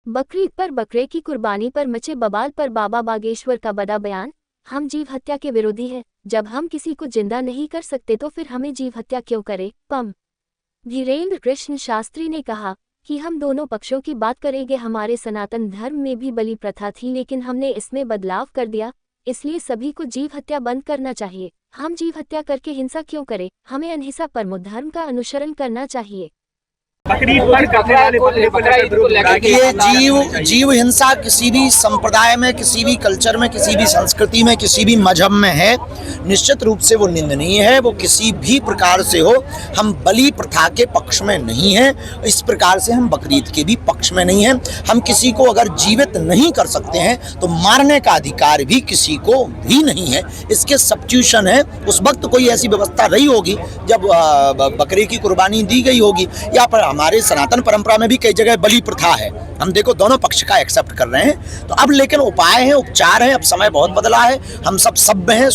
बकरीद पर बकरे की कुर्बानी पर मचे बवाल पर बाबा बागेश्वर का बड़ा बयान। हम जीव हत्या के विरोधी हैं। जब हम किसी को जिंदा नहीं कर सकते तो फिर हमें जीव हत्या क्यों करें। पम धीरेन्द्र कृष्ण शास्त्री ने कहा कि हम दोनों पक्षों की बात करेंगे। हमारे सनातन धर्म में भी बलि प्रथा थी, लेकिन हमने इसमें बदलाव कर दिया, इसलिए सभी को जीव हत्या बंद करना चाहिए। हम जीव हत्या करके हिंसा क्यों करें। हमें अहिंसा परमो धर्म का अनुसरण करना चाहिए। बकरीद पर काटने वाले बकरे बनाकर विरोध हो रहा है कि ये जीव हिंसा किसी भी संप्रदाय में, किसी भी कल्चर में, किसी भी संस्कृति में, किसी भी मजहब में है, निश्चित रूप से वो निंदनीय है। वो किसी भी प्रकार से हो, हम बलि प्रथा के पक्ष में नहीं हैं। इस प्रकार से हम बकरीद के भी पक्ष में नहीं हैं। हम किसी को अगर जीवित नहीं कर सकते हैं तो मारने का अधिकार भी किसी को भी नहीं है। इसके सब्स्टिट्यूशन है। उस वक्त कोई ऐसी व्यवस्था रही होगी जब बकरे की कुर्बानी दी गई होगी, या पर हमारे सनातन परंपरा में भी कई जगह बलि प्रथा है। हम देखो दोनों पक्ष का एक्सेप्ट कर रहे हैं। तो अब लेकिन उपाय हैं, उपचार हैं। अब समय बहुत बदला है, हम सब सभ्य हैं,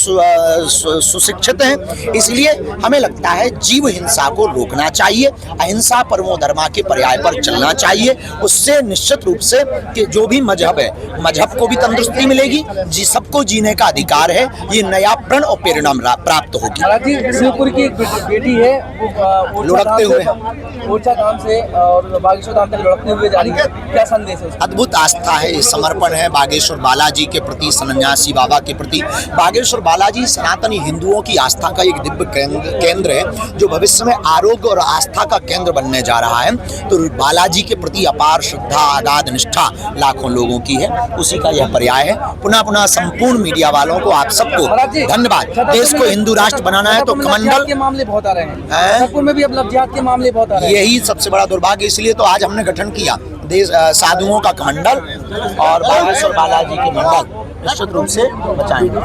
सुशिक्षित हैं, इसलिए हमें लगता है जीव हिंसा को रोकना चाहिए। अहिंसा परमो धर्मा के पर्याय पर चलना चाहिए। उससे निश्चित रूप से कि जो भी मजहब है, मजहब को भी तंदुरुस्ती मिलेगी, जी सबको जीने का अधिकार है। ये नया प्रण और प्रेरणा प्राप्त होगी। शिवपुरी की एक बेटी है, वो लुढ़कते हुए ओरछा धाम से और बागेश्वर धाम तक लुढ़कते हुए जा रही है। क्या संदेश है उसका? अद्भुत आस्था है, समर्पण है बागेश्वर बालाजी के प्रति, सन्यासी बाबा के प्रति। बागेश्वर बालाजी सनातनी हिंदुओं की आस्था का एक दिव्य केंद्र है, जो भविष्य में आरोग्य और आस्था का केंद्र बनने जा रहा है। तो बालाजी के प्रति अपार श्रद्धा, अगाध निष्ठा लाखों लोगों की है। उसी का यह पर्याय है। पुनः पुनः संपूर्ण मीडिया वालों को, आप सबको धन्यवाद। देश को हिंदू राष्ट्र बनाना है तो कमंडल के मामले बहुत आ रहे हैं, छतरपुर में भी अब लफ्जियात के मामले बहुत आ रहे हैं। यही सबसे बड़ा दुर्भाग्य। इसलिए तो आज हमने गठन किया देश साधुओं का कमंडल और बागेश्वर बालाजी के मंडल। निश्चित रूप से बचाएंगे।